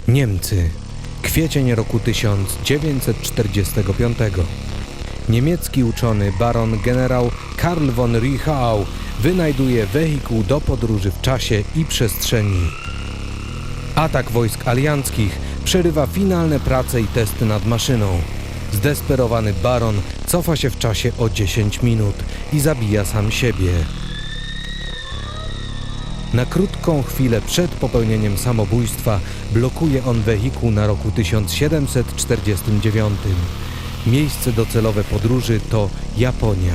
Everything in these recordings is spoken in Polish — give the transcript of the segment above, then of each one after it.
Niemcy. Kwiecień roku 1945. Niemiecki uczony baron generał Karl von Richau wynajduje wehikuł do podróży w czasie i przestrzeni. Atak wojsk alianckich przerywa finalne prace i testy nad maszyną. Zdesperowany baron cofa się w czasie o 10 minut i zabija sam siebie. Na krótką chwilę przed popełnieniem samobójstwa blokuje on wehikuł na roku 1749. Miejsce docelowe podróży to Japonia.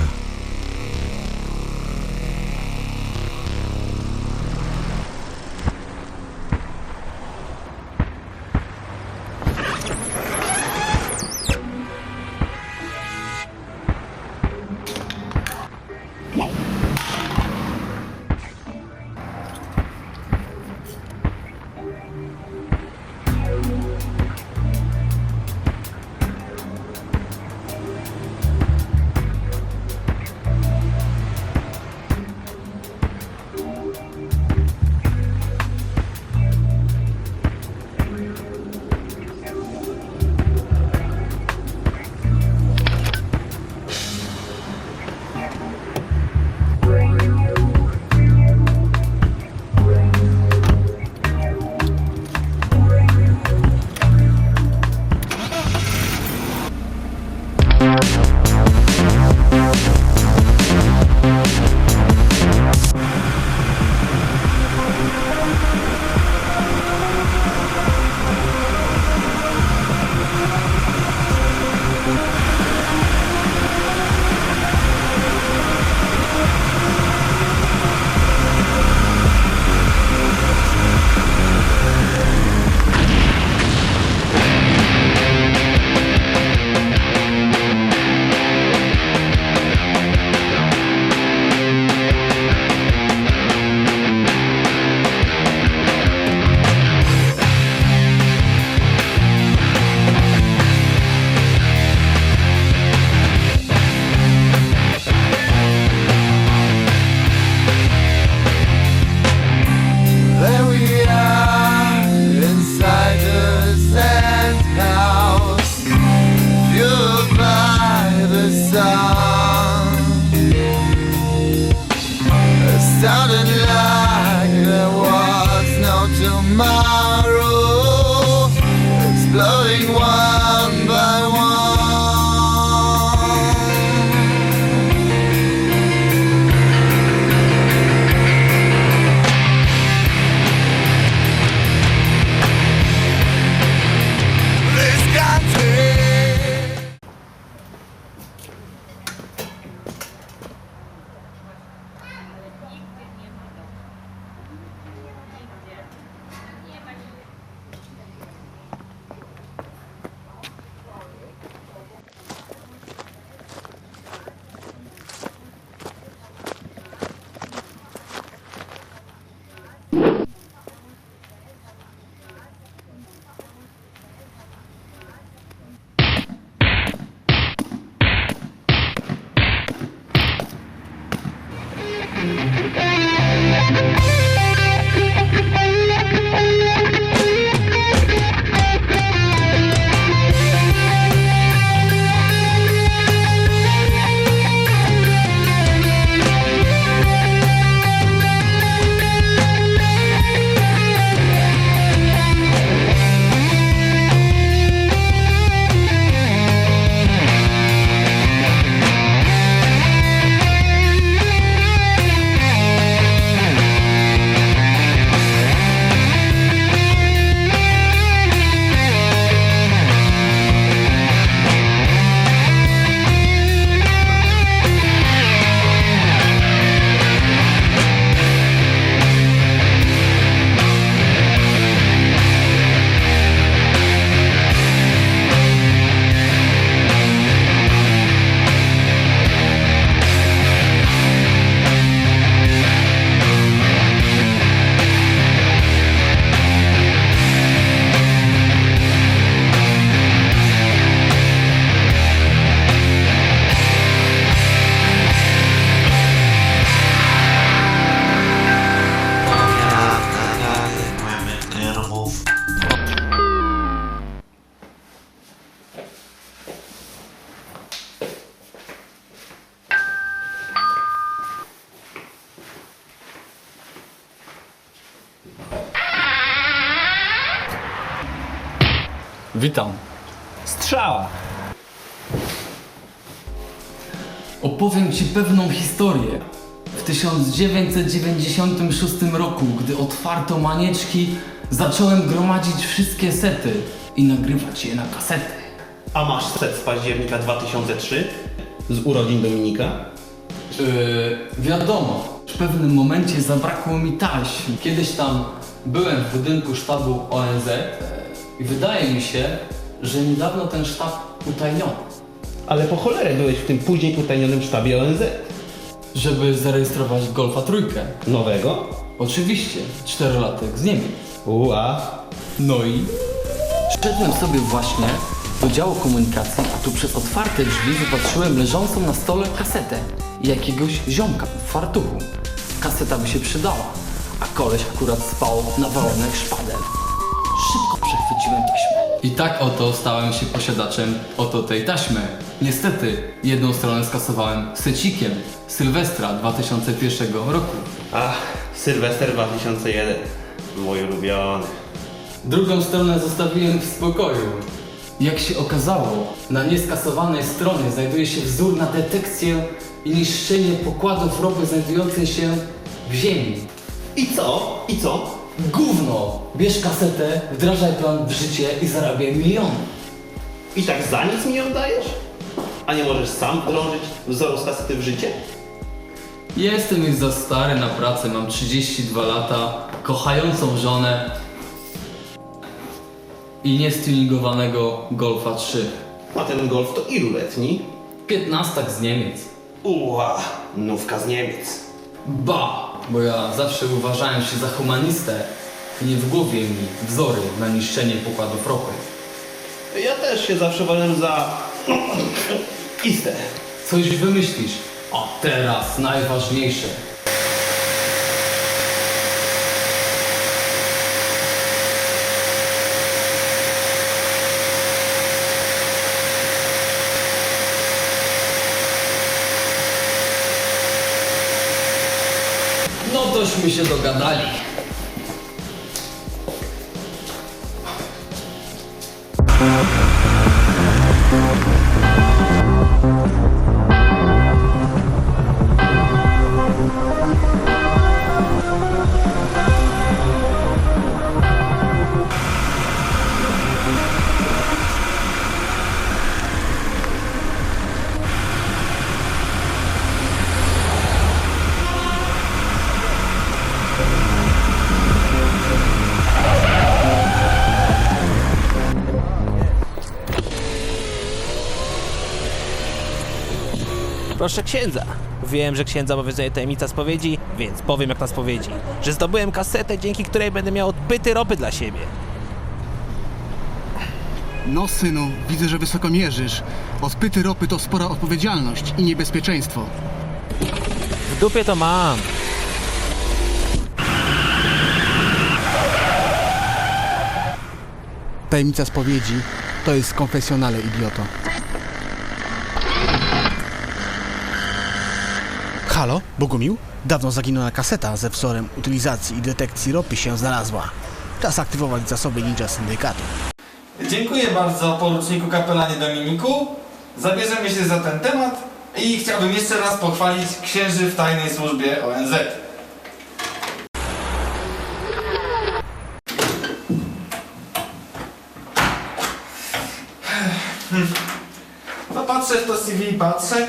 Witam. Strzała. Opowiem Ci pewną historię. W 1996 roku, gdy otwarto manieczki, zacząłem gromadzić wszystkie sety i nagrywać je na kasety. A masz set z października 2003? Z urodzin Dominika? Wiadomo, w pewnym momencie zabrakło mi taśm. Kiedyś tam byłem w budynku sztabu ONZ i wydaje mi się, że niedawno ten sztab utajniono, Ale po cholerę byłeś w tym później utajnionym sztabie ONZ. żeby zarejestrować Golfa trójkę. Nowego? Oczywiście, 4-latek z Niemiec. Ua. No i? Szedłem sobie właśnie do działu komunikacji, a tu przez otwarte drzwi wypatrzyłem leżącą na stole kasetę i jakiegoś ziomka w fartuchu. Kaseta by się przydała, a koleś akurat spał nawalony jak szpadel. Szybko przechwyciłem taśmę. I tak oto stałem się posiadaczem oto tej taśmy. Niestety, jedną stronę skasowałem secikiem Sylwestra 2001 roku. Ach, Sylwester 2001. Mój ulubiony. Drugą stronę zostawiłem w spokoju. Jak się okazało, na nieskasowanej stronie znajduje się wzór na detekcję i niszczenie pokładów ropy znajdującej się w ziemi. I co? I co? Gówno! Bierz kasetę, wdrażaj plan w życie i zarabiaj miliony. I tak za nic mi ją dajesz? A nie możesz sam wdrożyć wzoru z kasety w życie? Jestem już za stary na pracę, mam 32 lata, kochającą żonę i niestuningowanego Golfa 3. A ten Golf to iluletni? 15 z Niemiec. Ua, nówka z Niemiec. Ba! Bo ja zawsze uważałem się za humanistę i nie w głowie mi wzory na niszczenie pokładów ropy. Ja też się zawsze uważam za... istę. Coś wymyślisz, a teraz najważniejsze. No tośmy się dogadali. Proszę księdza. Wiem, że księdza obowiązuje tajemnica spowiedzi, więc powiem jak na spowiedzi, że zdobyłem kasetę, dzięki której będę miał odbyty ropy dla siebie. No synu, widzę, że wysoko mierzysz. Odpyty ropy to spora odpowiedzialność i niebezpieczeństwo. W dupie to mam. Tajemnica spowiedzi to jest konfesjonale, idioto. Halo, Bogumił? Dawno zaginiona kaseta ze wzorem utylizacji i detekcji ropy się znalazła. Czas aktywować zasoby ninja syndykatu. Dziękuję bardzo poruczniku kapelanie Dominiku. Zabierzemy się za ten temat i chciałbym jeszcze raz pochwalić księży w tajnej służbie ONZ. No patrzę w to CV, patrzę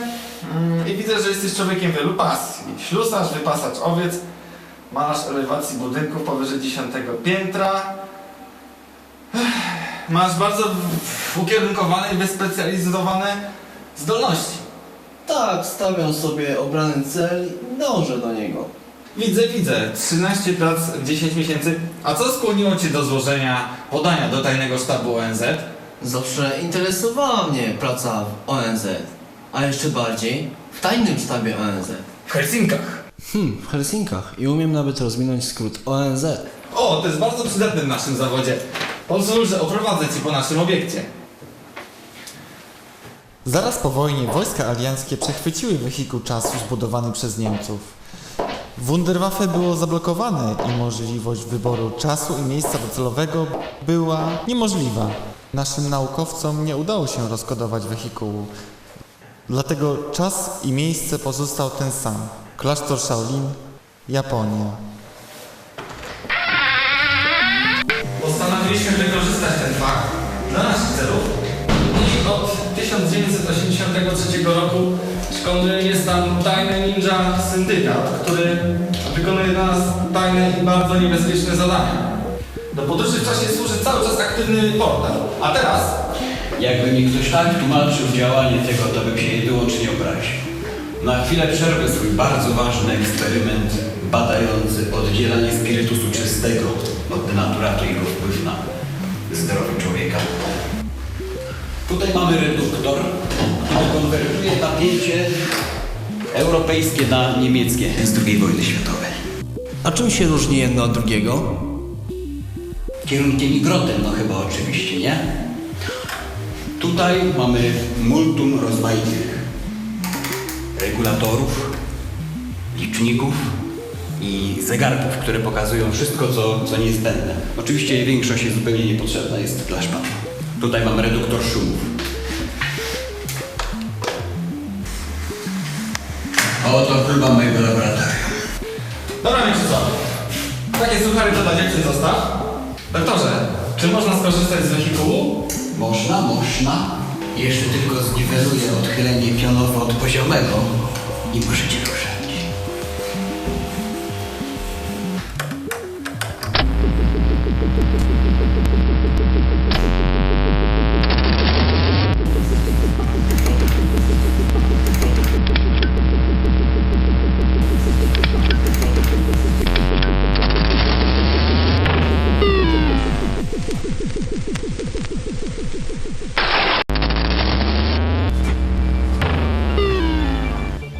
i widzę, że jesteś człowiekiem wielu pasji. Ślusarz, wypasacz owiec, malarz elewacji budynków powyżej 10 piętra. Masz bardzo ukierunkowane i wyspecjalizowane zdolności. Tak, stawiam sobie obrany cel i dążę do niego. Widzę. 13 prac, 10 miesięcy. A co skłoniło Cię do złożenia podania do tajnego sztabu ONZ? Zawsze interesowała mnie praca w ONZ, a jeszcze bardziej w tajnym sztabie ONZ. W Helsinkach. W Helsinkach i umiem nawet rozwinąć skrót ONZ. O, to jest bardzo przydatne w naszym zawodzie. Pozwól, że oprowadzę Ci po naszym obiekcie. Zaraz po wojnie wojska alianckie przechwyciły wehikuł czasu zbudowany przez Niemców. Wunderwaffe było zablokowane i możliwość wyboru czasu i miejsca docelowego była niemożliwa. Naszym naukowcom nie udało się rozkodować wehikułu. Dlatego czas i miejsce pozostał ten sam. Klasztor Shaolin, Japonia. Postanowiliśmy wykorzystać ten fakt dla naszych celów i od 1983 roku jest tam tajny ninja syndykat, który wykonuje dla nas tajne i bardzo niebezpieczne zadania. Do podróży w czasie służy cały czas aktywny portal, a teraz Jakby mi ktoś tak tłumaczył działanie tego, to bym się wyłącznie obraził. Na chwilę przerwę swój bardzo ważny eksperyment badający oddzielanie spirytusu czystego od denaturatu i jego wpływ na zdrowie człowieka. Tutaj mamy reduktor, który konwertuje napięcie europejskie na niemieckie z II wojny światowej. A czym się różni jedno od drugiego? Kierunkiem i grotem, no chyba oczywiście, nie? Tutaj mamy multum rozmaitych regulatorów, liczników i zegarków, które pokazują wszystko, co niezbędne. Oczywiście większość jest zupełnie niepotrzebna, jest dla szpanu. Tutaj mamy reduktor szumów. Oto próba mojego laboratorium. Dobra, wiecie co? Takie suchary to dla dziewczyn zostaw. Doktorze, czy można skorzystać z wehikułu? Można. Jeszcze tylko zniweluję odchylenie pionowe od poziomego i możecie ruszać.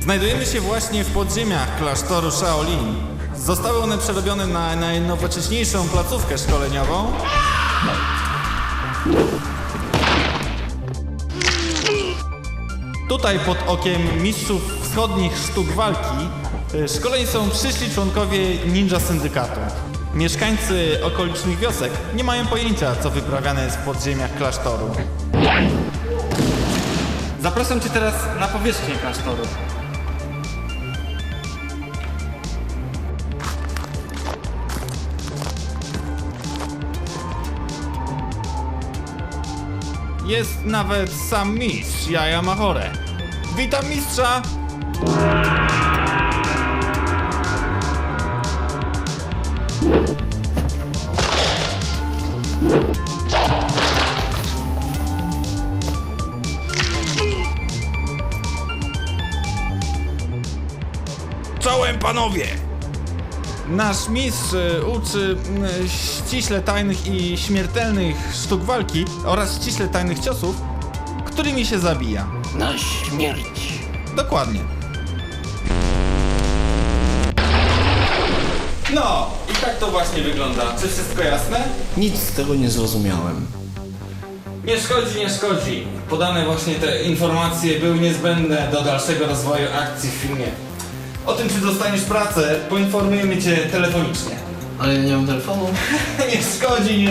Znajdujemy się właśnie w podziemiach klasztoru Shaolin. Zostały one przerobione na najnowocześniejszą placówkę szkoleniową. Tutaj pod okiem mistrzów wschodnich sztuk walki szkoleni są przyszli członkowie ninja syndykatu. Mieszkańcy okolicznych wiosek nie mają pojęcia, co wyprawiane jest w podziemiach klasztoru. Zapraszam Cię teraz na powierzchnię klasztoru. Jest nawet sam mistrz Jaja Mahore. Witam mistrza! Czołem panowie! Nasz mistrz uczy ściśle tajnych i śmiertelnych sztuk walki oraz ściśle tajnych ciosów, którymi się zabija. Na śmierć. Dokładnie. No, i tak to właśnie wygląda. Czy wszystko jasne? Nic z tego nie zrozumiałem. Nie szkodzi. Podane właśnie te informacje były niezbędne do dalszego rozwoju akcji w filmie. O tym, czy dostaniesz pracę, poinformujemy Cię telefonicznie. Ale ja nie mam telefonu. Nie szkodzi.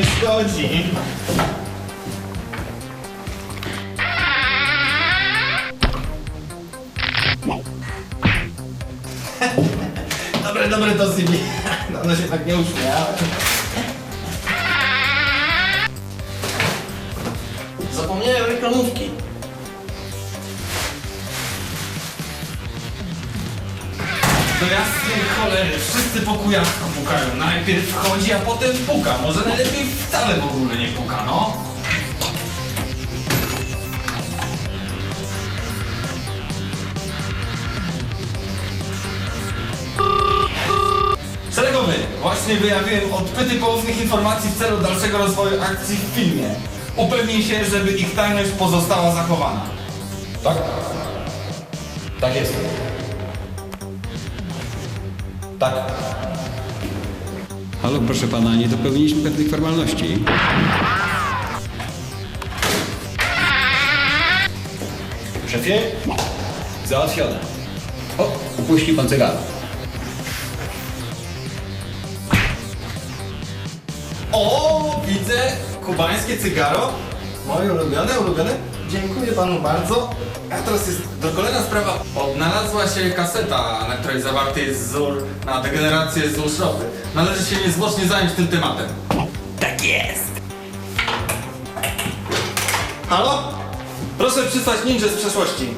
Dobre to CV. No się tak nie uśmiałem. Zapomniałem reklamówki. Do jasnej cholery, wszyscy po kujawku pukają. Najpierw wchodzi, a potem puka. Może najlepiej wcale w ogóle nie puka, no. Szeregowy, właśnie wyjawiłem odpyty poufnych informacji w celu dalszego rozwoju akcji w filmie. Upewnij się, żeby ich tajność pozostała zachowana. Tak? Tak jest. Tak. Halo, proszę pana, nie dopełniliśmy pewnych formalności. Szefie? Załatwione. O, upuścił pan cygaro. O, widzę kubańskie cygaro. Moje ulubione? Dziękuję panu bardzo. A teraz jest kolejna sprawa. Odnalazła się kaseta, na której zawarty jest wzór na degenerację złóż ropy. Należy się niezwłocznie zająć tym tematem. Tak jest! Halo? Proszę przysłać ninja z przeszłości.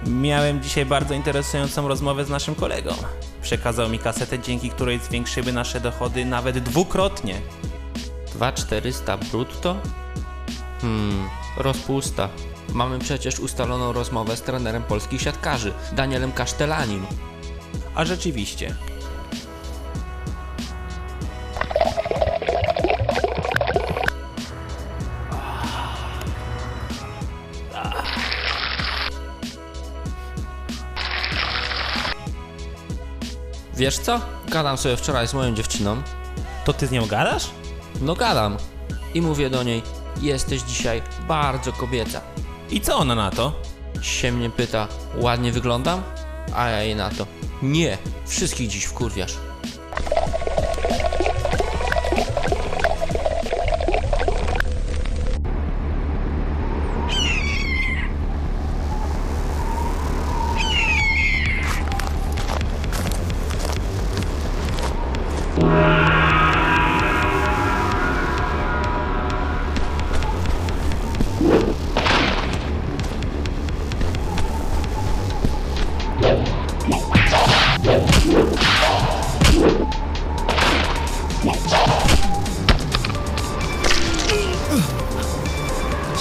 Miałem dzisiaj bardzo interesującą rozmowę z naszym kolegą. Przekazał mi kasetę, dzięki której zwiększyły nasze dochody nawet dwukrotnie. 2400 brutto? Rozpusta. Mamy przecież ustaloną rozmowę z trenerem polskich siatkarzy, Danielem Kasztelanim. A rzeczywiście. Wiesz co? Gadam sobie wczoraj z moją dziewczyną. To ty z nią gadasz? No gadam. I mówię do niej, jesteś dzisiaj bardzo kobieca. I co ona na to? Się mnie pyta, ładnie wyglądam? A ja jej na to, nie, wszystkich dziś wkurwiasz.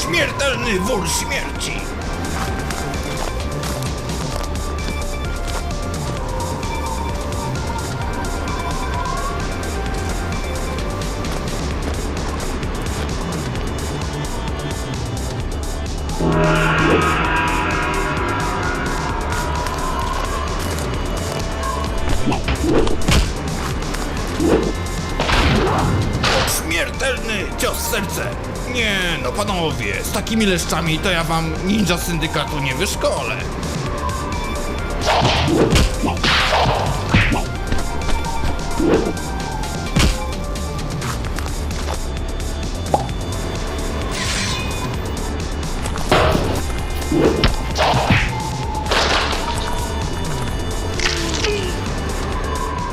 Śmiertelny wór śmierci! Śmiertelny cios w serce! Nie, no panowie, z takimi leszczami to ja wam ninja syndykatu nie wyszkolę.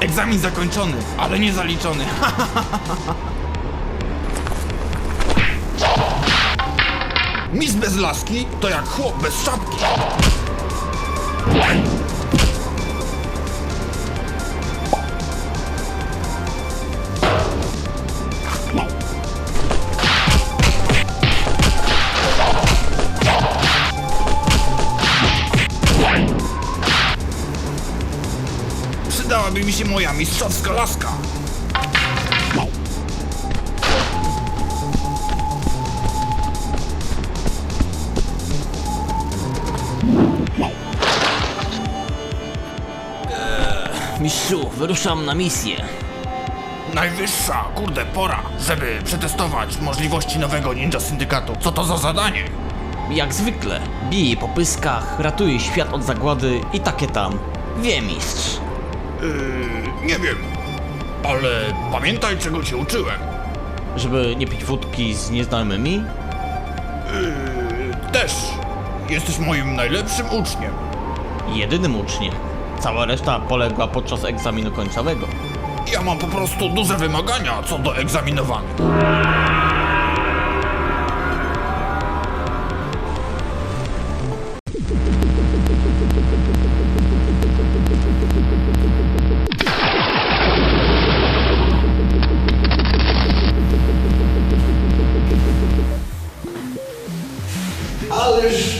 Egzamin zakończony, ale nie zaliczony. Mis bez laski to jak chłop bez szapki. Przydałaby mi się moja mistrzowska laska. Mistrzu, wyruszam na misję. Najwyższa, kurde, pora, żeby przetestować możliwości nowego ninja syndykatu. Co to za zadanie? Jak zwykle, bije po pyskach, ratuje świat od zagłady i takie tam. Wie mistrz. Nie wiem, ale pamiętaj, czego cię uczyłem. Żeby nie pić wódki z nieznajomymi? Też. Jesteś moim najlepszym uczniem. Jedynym uczniem. Cała reszta poległa podczas egzaminu końcowego. Ja mam po prostu duże wymagania co do egzaminowanych.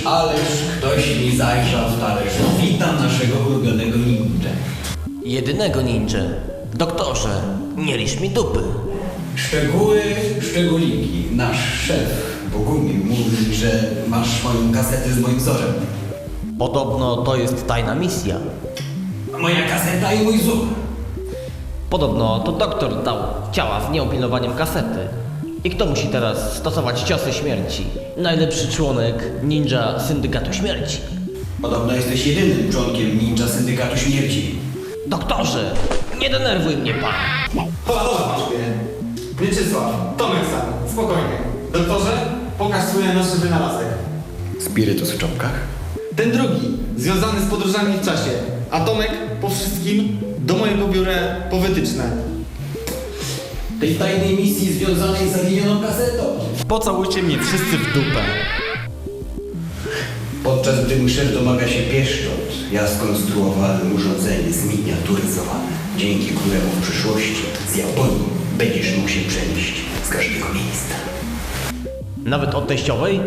Ależ ktoś mi zajrzał w talerz. Witam naszego ulubionego ninja. Jedynego ninja. Doktorze, nie lisz mi dupy. Szczegóły, szczególiki. Nasz szef Bogumił mówi, że masz moją kasetę z moim wzorem. Podobno to jest tajna misja. Moja kaseta i mój wzór. Podobno to doktor dał ciała z nieopilnowaniem kasety. I kto musi teraz stosować ciosy śmierci? Najlepszy członek ninja syndykatu śmierci. Podobno jesteś jedynym członkiem ninja syndykatu śmierci. Doktorze, nie denerwuj mnie pan. Panowie, Mieczysław, Tomek sam, spokojnie. Doktorze, pokaż swój najnowszy wynalazek. Spirytus w czopkach? Ten drugi, związany z podróżami w czasie. A Tomek, po wszystkim, do mojego biura po wytyczne. Tej tajnej misji związanej z zaginioną kasetą. Pocałujcie mnie wszyscy w dupę. Podczas gdy mój szef domaga się pieszczot, ja skonstruowałem urządzenie zminiaturyzowane, dzięki któremu w przyszłości z Japonii będziesz mógł się przenieść z każdego miejsca. Nawet od teściowej?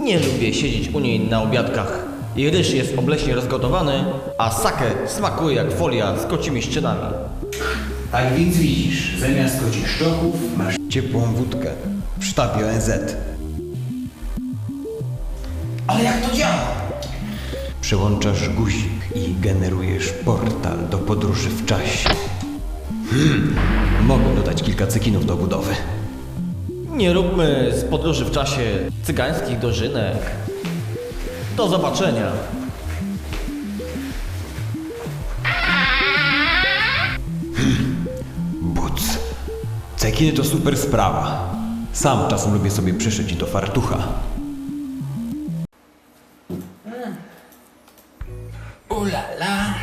Nie lubię siedzieć u niej na obiadkach. Jej ryż jest obleśnie rozgotowany, a sake smakuje jak folia z kocimi szczynami. Tak więc widzisz, zamiast kocich szczoków masz ciepłą wódkę w sztabie ONZ. Ale jak to działa? Przełączasz guzik i generujesz portal do podróży w czasie. Mogę dodać kilka cekinów do budowy. Nie róbmy z podróży w czasie cygańskich dożynek. Do zobaczenia. Buc. Cekiny to super sprawa. Sam czasem lubię sobie przyszyć do fartucha. Ulala.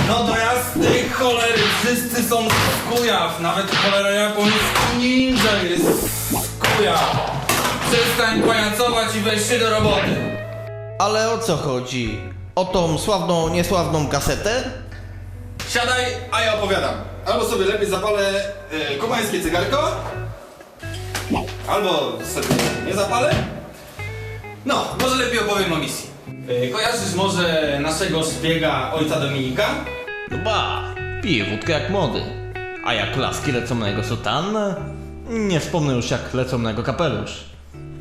No do jasnej cholery, wszyscy są z kujaw, nawet cholera japoński ninja jest z kujaw. Przestań pajacować i weź się do roboty. Ale o co chodzi? O tą sławną, niesławną kasetę? Siadaj, a ja opowiadam. Albo sobie lepiej zapalę kubańskie cygarko, albo sobie nie zapalę. No, może lepiej opowiem o misji. Kojarzysz może naszego szpiega ojca Dominika? No ba, pije wódkę jak młody. A jak laski lecą na jego sutannę? Nie wspomnę już jak lecą na jego kapelusz.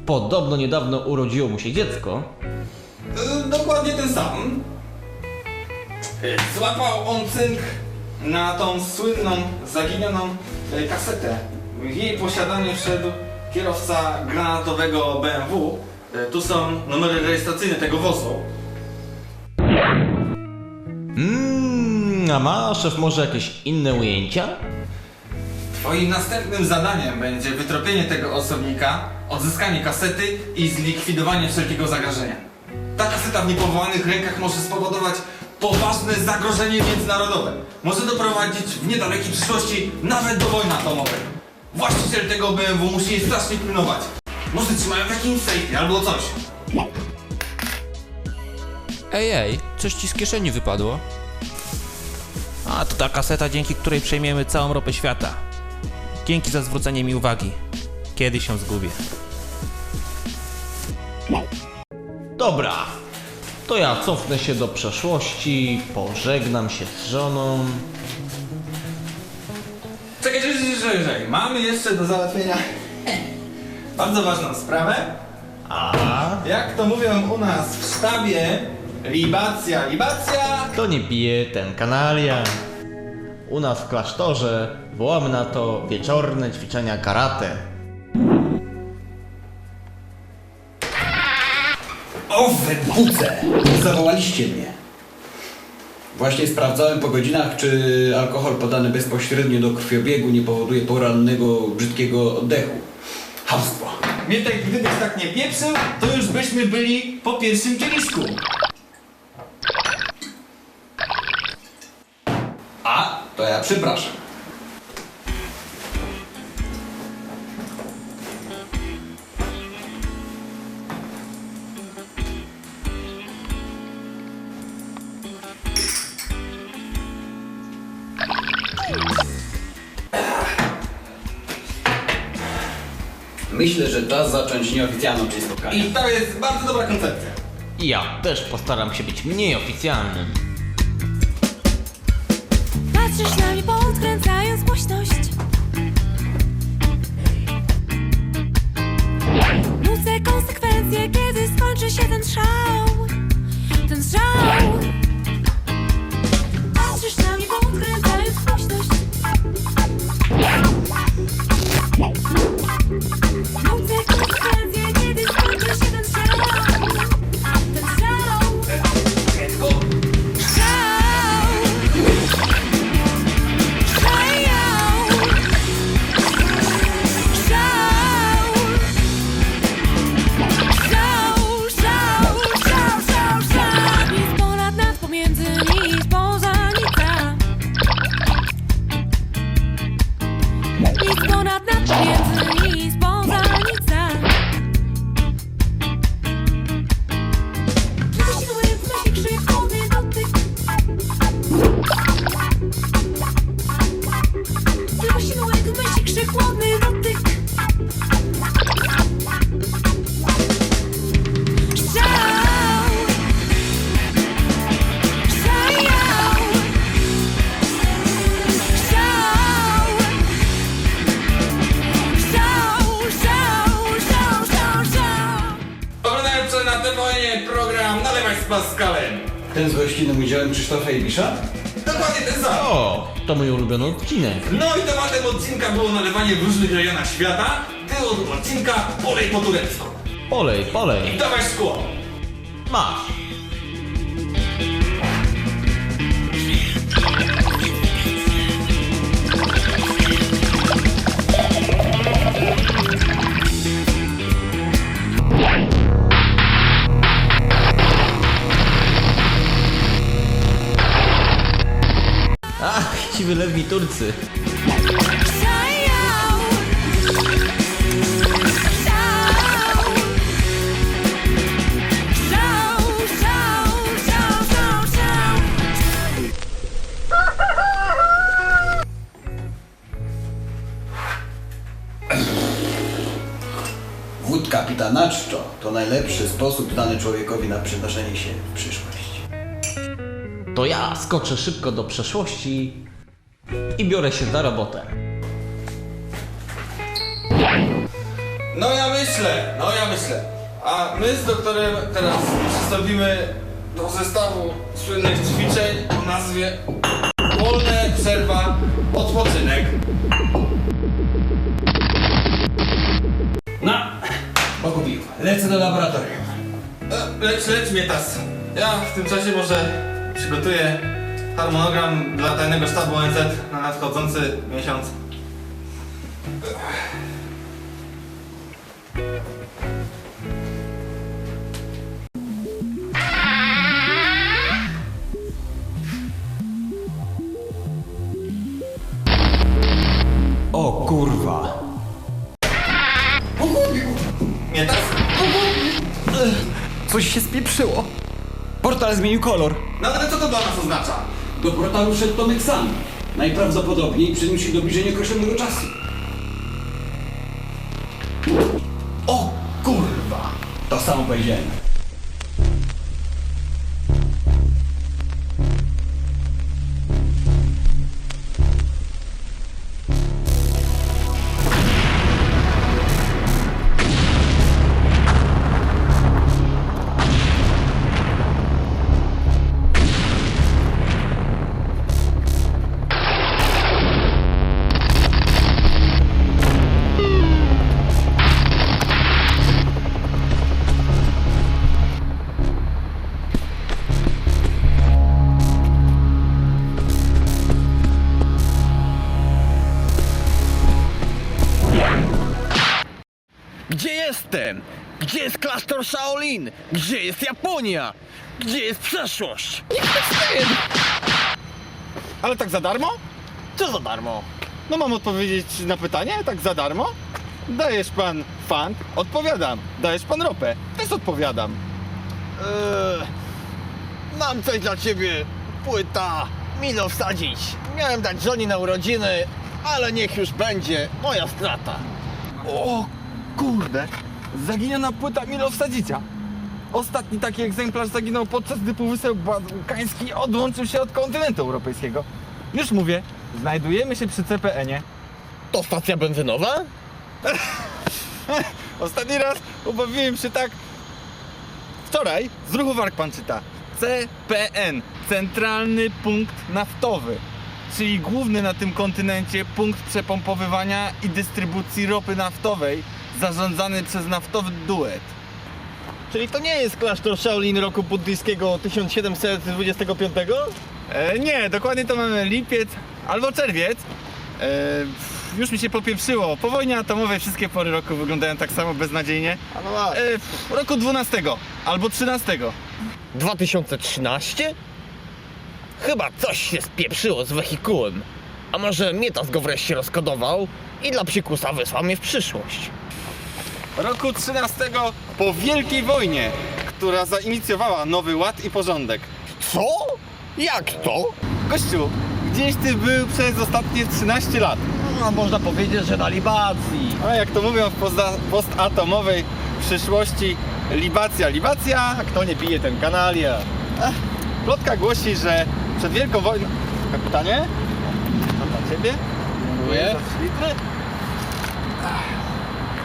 Podobno niedawno urodziło mu się dziecko. Dokładnie ten sam. Złapał on cynk na tą słynną, zaginioną kasetę. W jej posiadanie wszedł kierowca granatowego BMW. Tu są numery rejestracyjne tego wozu. A ma szef może jakieś inne ujęcia? Twoim następnym zadaniem będzie wytropienie tego osobnika, odzyskanie kasety i zlikwidowanie wszelkiego zagrożenia. Ta kaseta w niepowołanych rękach może spowodować poważne zagrożenie międzynarodowe. Może doprowadzić w niedalekiej przyszłości nawet do wojny atomowej. Właściciel tego BMW musi jej strasznie pilnować. Może trzymają w jakimś sejfie albo coś. Ej, coś ci z kieszeni wypadło? A to ta kaseta, dzięki której przejmiemy całą ropę świata. Dzięki za zwrócenie mi uwagi. Kiedyś się zgubię. Dobra, to ja cofnę się do przeszłości, pożegnam się z żoną. Czekaj. Mamy jeszcze do załatwienia bardzo ważną sprawę. Jak to mówią u nas w sztabie, libacja. Kto nie pije, ten kanalia. U nas w klasztorze wołamy na to wieczorne ćwiczenia karate. O wybuce! Zawołaliście mnie. Właśnie sprawdzałem po godzinach, czy alkohol podany bezpośrednio do krwiobiegu nie powoduje porannego, brzydkiego oddechu. Chamstwo. Mietek, gdybyś tak nie pieprzył, to już byśmy byli po pierwszym kieliszku. A, to ja przepraszam. Myślę, że czas zacząć nieoficjalną część spotkania. I to jest bardzo dobra koncepcja. Ja też postaram się być mniej oficjalny. Patrzysz na mnie podkręcając głośność. Nucę konsekwencje, kiedy skończy się ten strzał. Ten strzał. Patrzysz na mnie podkręcając głośność. Nucę konsekwencje, kiedy skończy się ten strzał. Nisko nad między i spoza nica. Przepuściły myśli krzyk, chłodny dotyk. Przepuściły myśli krzyk, chłodny dotyk. Oglądający na TVN program Nalewaj z Pascalem. Ten z gościnnym udziałem Krzysztofa Ibisza? Dokładnie ten sam. O, to mój ulubiony odcinek. No i tematem odcinka było nalewanie w różnych rejonach świata. Tytuł odcinka Polej po turecku. Polej, polej. Dawaj szkło. Masz. Ach, ci wylewni Turcy. Wódka pita na czczo to najlepszy sposób dany człowiekowi na przenoszenie się w przyszłość. To ja skoczę szybko do przeszłości i biorę się za robotę. No ja myślę. A my z doktorem teraz przystąpimy do zestawu słynnych ćwiczeń o nazwie wolne, przerwa, odpoczynek. No, pogubił. Lecę do laboratorium. Leć mnie tas. Ja w tym czasie może przygotuję harmonogram dla tajnego sztabu ONZ na nadchodzący miesiąc. O kurwa. Nie tas? Coś się spieprzyło. Portal zmienił kolor. No ale co to dla nas oznacza? Do portalu wszedł Tomek sam. Najprawdopodobniej przeniósł się do bliżej określonego czasu. O kurwa! To samo powiedziałem. Gdzie jestem? Gdzie jest klasztor Shaolin? Gdzie jest Japonia? Gdzie jest przeszłość? Nie wstyd! Ale tak za darmo? Co za darmo? No mam odpowiedzieć na pytanie? Tak za darmo? Dajesz pan funk? Odpowiadam. Dajesz pan ropę? Też odpowiadam. Mam coś dla ciebie. Płyta. Milo wsadzić. Miałem dać żonie na urodziny, ale niech już będzie moja strata. O kurde! Zaginiona płyta Milo Wsadzicia. Ostatni taki egzemplarz zaginął podczas gdy Półwysep Bałkański odłączył się od kontynentu europejskiego. Już mówię, znajdujemy się przy CPN-ie. To stacja benzynowa? Ostatni raz ubawiłem się tak wczoraj. Z ruchu warg pan czyta. CPN. Centralny Punkt Naftowy. Czyli główny na tym kontynencie punkt przepompowywania i dystrybucji ropy naftowej zarządzany przez naftowy duet. Czyli to nie jest klasztor Shaolin roku buddyjskiego 1725? Nie, dokładnie to mamy lipiec albo czerwiec. Już mi się popieprzyło. Po wojnie atomowej wszystkie pory roku wyglądają tak samo beznadziejnie. A no właśnie. Roku 12 albo 13. 2013? Chyba coś się spieprzyło z wehikułem. A może Mietas go wreszcie rozkodował i dla psikusa wysłał mnie w przyszłość? Roku 13 po Wielkiej Wojnie, która zainicjowała nowy ład i porządek. Co? Jak to? Gościu, gdzieś ty był przez ostatnie 13 lat. No, można powiedzieć, że na libacji. A jak to mówią w postatomowej przyszłości, libacja. A kto nie pije, ten kanalia. Plotka głosi, że przed Wielką Wojną... Kapitanie? To dla ciebie? Dziękuję. Za 3 litry?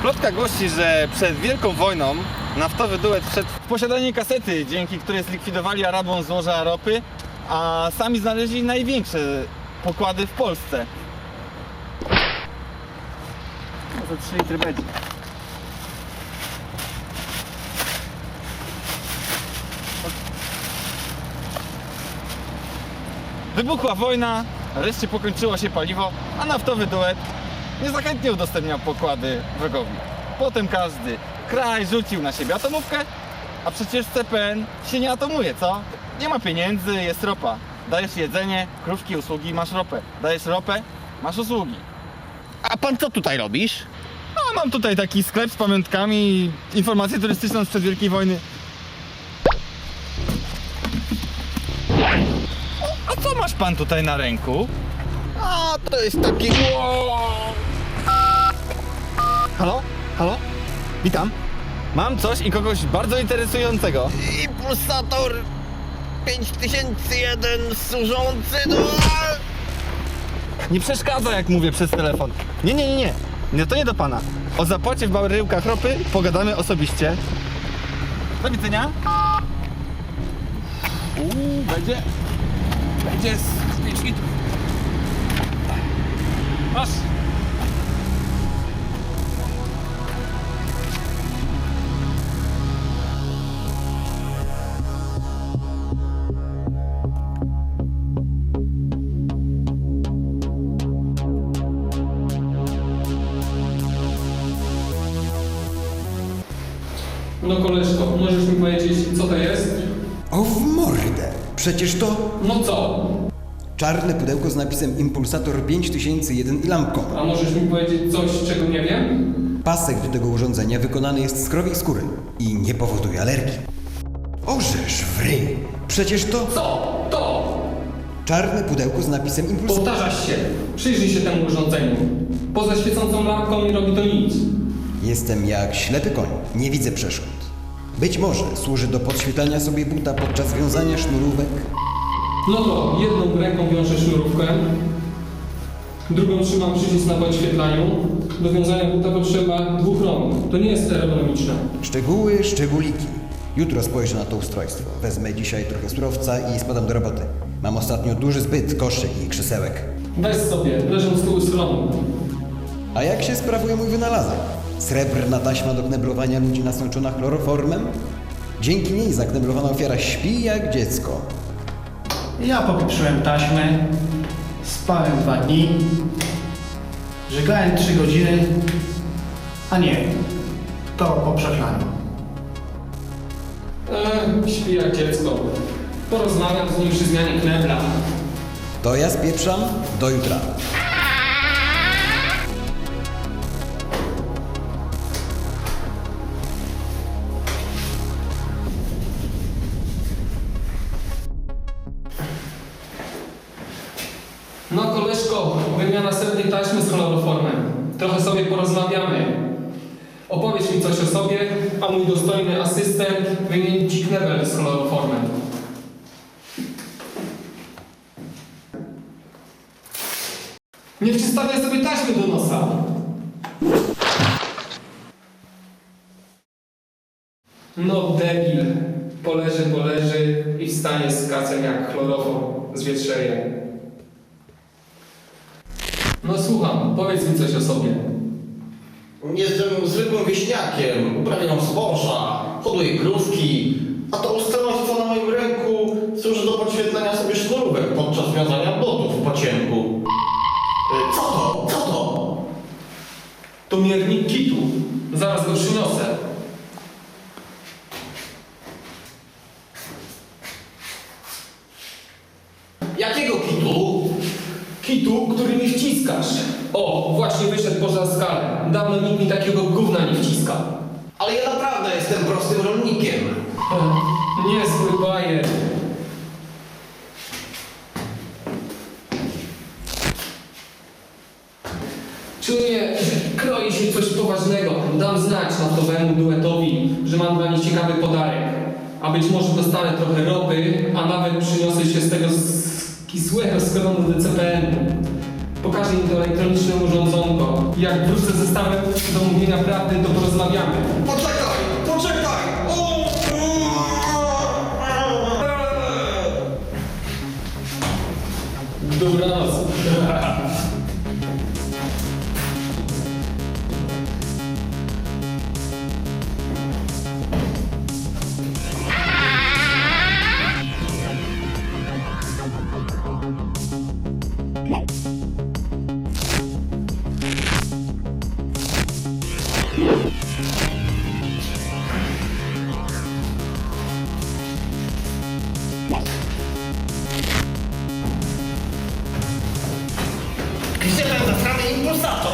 Plotka głosi, że przed Wielką Wojną naftowy duet wszedł w posiadanie kasety, dzięki której zlikwidowali Arabom złoża ropy, a sami znaleźli największe pokłady w Polsce. Może 3 litry będzie. Wybuchła wojna, wreszcie pokończyło się paliwo, a naftowy duet niezachętnie udostępniał pokłady wrogowi. Potem każdy kraj rzucił na siebie atomówkę, a przecież CPN się nie atomuje, co? Nie ma pieniędzy, jest ropa. Dajesz jedzenie, krówki, usługi, masz ropę. Dajesz ropę, masz usługi. A pan co tutaj robisz? A mam tutaj taki sklep z pamiątkami, informację turystyczną sprzed Wielkiej Wojny. A co masz pan tutaj na ręku? A to jest taki... Halo? Halo? Witam. Mam coś i kogoś bardzo interesującego. Impulsator 5001 służący do... Nie przeszkadza, jak mówię przez telefon. Nie. Nie, to nie do pana. O zapłacie w baryłkach ropy pogadamy osobiście. Do widzenia. Będzie z 5 litrów. Masz. No koleżko, możesz mi powiedzieć, co to jest? O w mordę! Przecież to... No co? Czarne pudełko z napisem Impulsator 5001 i lampką. A możesz mi powiedzieć coś, czego nie wiem? Pasek do tego urządzenia wykonany jest z krowiej skóry i nie powoduje alergii. Orzesz w ryj! Przecież to... Co? To! Czarne pudełko z napisem Impulsator... Powtarzasz się. Przyjrzyj się temu urządzeniu. Poza świecącą lampką nie robi to nic. Jestem jak ślepy koń. Nie widzę przeszkód. Być może służy do podświetlania sobie buta podczas wiązania sznurówek. No to jedną ręką wiążę sznurówkę, drugą trzymam przycisk na podświetlaniu. Do wiązania buta potrzeba 2 rąk. To nie jest ergonomiczne. Szczegóły, szczególiki. Jutro spojrzę na to ustrojstwo. Wezmę dzisiaj trochę surowca i spadam do roboty. Mam ostatnio duży zbyt koszy i krzesełek. Weź sobie, leżą z tyłu strony. A jak się sprawuje mój wynalazek? Srebrna taśma do kneblowania ludzi nasączona chloroformem? Dzięki niej zakneblowana ofiara śpi jak dziecko. Ja popieprzyłem taśmę, spałem 2 dni, żygałem 3 godziny, a nie, to po przeklaniu. Śpi jak dziecko. Porozmawiam z nim przy zmianie knebla. To ja spieprzam, do jutra. No koleżko, wymiana srebrnej taśmy z chloroformem. Trochę sobie porozmawiamy. Opowiedz mi coś o sobie, a mój dostojny asystent wymieni ci knebel z chloroformem. Nie przystawiaj sobie taśmy do nosa. No debil. Poleży i wstanie z kacem jak chloroform zwietrzeje. No słucham, powiedz mi coś o sobie. Jestem zwykłym wieśniakiem, uprawiam zboża, hoduję krówki, a to ustrojstwo na moim ręku służy do podświetlenia sobie sznurówek podczas wiązania butów po ciemku. Co to? Co to? To miernik kitu. Zaraz go przyniosę. Jakiego kitu? Kitu, który mi Właśnie wyszedł poza skalę. Dawno nikt mi takiego gówna nie wciskał. Ale ja naprawdę jestem prostym rolnikiem. Niezły bajer. Czuję, że kroi się coś poważnego. Dam znać naftowemu duetowi, że mam dla nich ciekawy podarek. A być może dostanę trochę ropy, a nawet przyniosę się z tego kisłego skronu do CPN-u. Pokażę im to elektroniczne urządzonko. Jak wrócę ze stawem do mówienia prawdy, to porozmawiamy. Poczekaj! Dobranoc. Gdzie ten zasrany impulsator?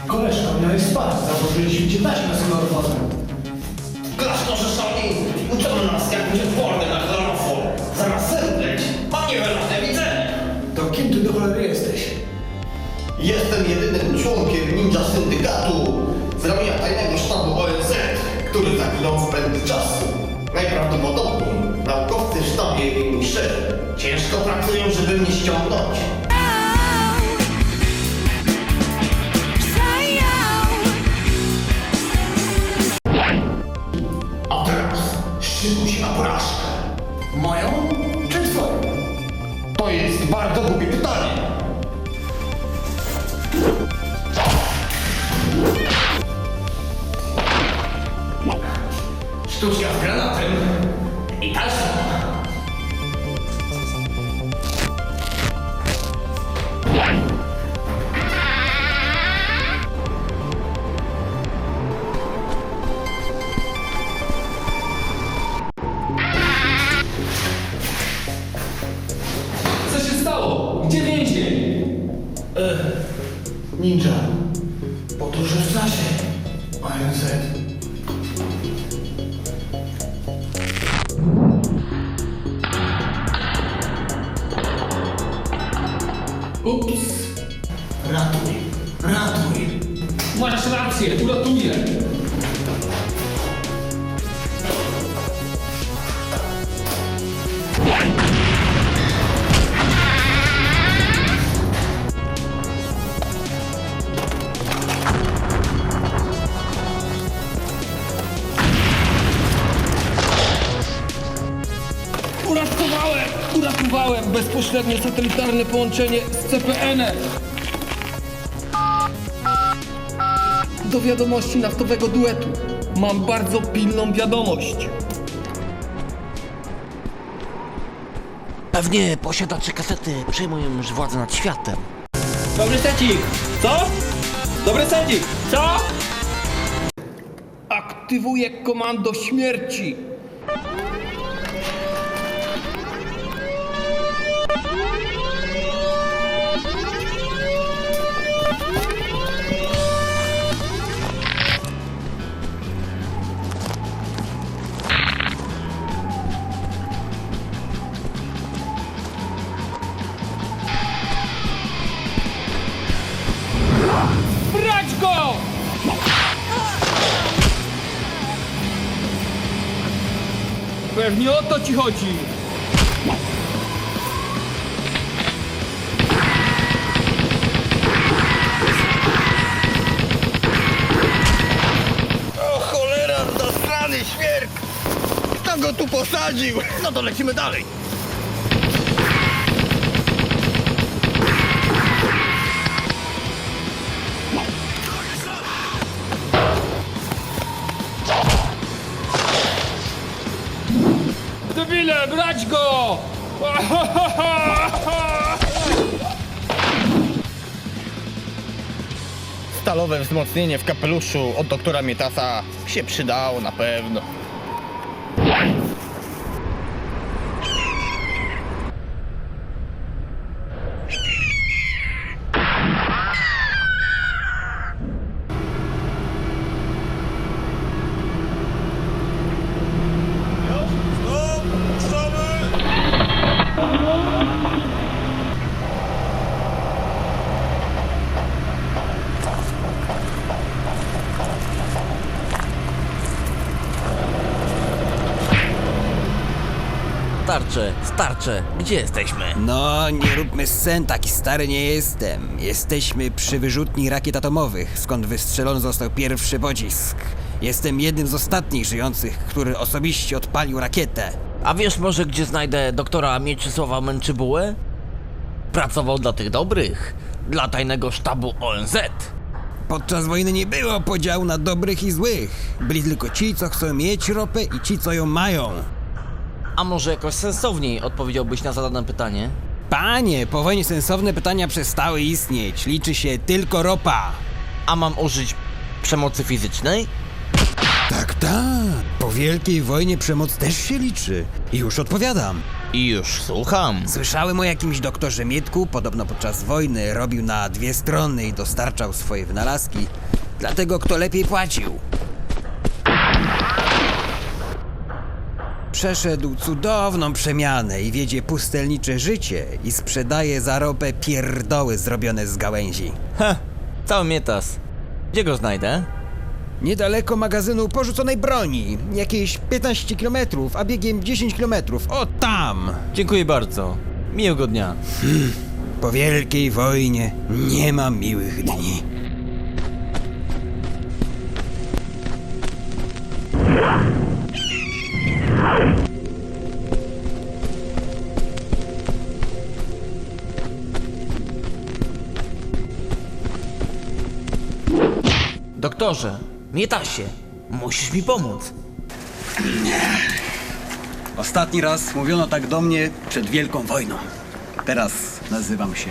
Koleżka, miałeś spać, założyliśmy ci taśmę z chloroformem. Klasztorze Shaolin uczono nas, jak być odporny na chlorofor. Zamiast zemdleć, mam niewyraźne widzenie. To kim ty do cholery jesteś? Jestem jedynym członkiem ninja syndykatu z ramienia tajnego sztabu ONZ, który zaginął w pęd czasu. Najprawdopodobniej naukowcy w sztabie i mój szef ciężko pracują, żeby mnie ściągnąć. A teraz szykuj się na porażkę. Moją czy twoją? To jest bardzo głupie pytanie. Sztuczka z granatem i taśma. Co się stało? Gdzie więzień? Ninja. Podróże w czasie. ONZ. Ups. Ratuj. Ratuj. Masz rację, uratuję. Uratowałem bezpośrednie satelitarne połączenie z CPN-em. Do wiadomości naftowego duetu. Mam bardzo pilną wiadomość. Pewnie posiadacze kasety przejmują już władzę nad światem. Dobry secik! Co? Dobry secik! Co? Aktywuję komando śmierci. Brać go! Pewnie o to ci chodzi. O cholera, zasrany świerk! Kto go tu posadził? No to lecimy dalej. Debile, brać go! Stalowe wzmocnienie w kapeluszu od doktora Mietasa się przydało na pewno. Starcze, gdzie jesteśmy? No, nie róbmy scen, taki stary nie jestem. Jesteśmy przy wyrzutni rakiet atomowych, skąd wystrzelony został pierwszy pocisk. Jestem jednym z ostatnich żyjących, który osobiście odpalił rakietę. A wiesz może, gdzie znajdę doktora Mieczysława Męczybułę? Pracował dla tych dobrych, dla tajnego sztabu ONZ. Podczas wojny nie było podziału na dobrych i złych. Byli tylko ci, co chcą mieć ropę i ci, co ją mają. A może jakoś sensowniej odpowiedziałbyś na zadane pytanie? Panie, po wojnie sensowne pytania przestały istnieć. Liczy się tylko ropa. A mam użyć przemocy fizycznej? Tak. Po wielkiej wojnie przemoc też się liczy. I już odpowiadam. I już słucham. Słyszałem o jakimś doktorze Mietku, podobno podczas wojny robił na 2 strony i dostarczał swoje wynalazki. Dlatego kto lepiej płacił. Przeszedł cudowną przemianę i wiedzie pustelnicze życie i sprzedaje za ropę pierdoły zrobione z gałęzi. Cały mietas. Gdzie go znajdę? Niedaleko magazynu porzuconej broni. Jakieś 15 km, a biegiem 10 km. O tam! Dziękuję bardzo. Miłego dnia. Po wielkiej wojnie nie ma miłych dni. Doktorze, mietasie, musisz mi pomóc. Ostatni raz mówiono tak do mnie przed Wielką Wojną. Teraz nazywam się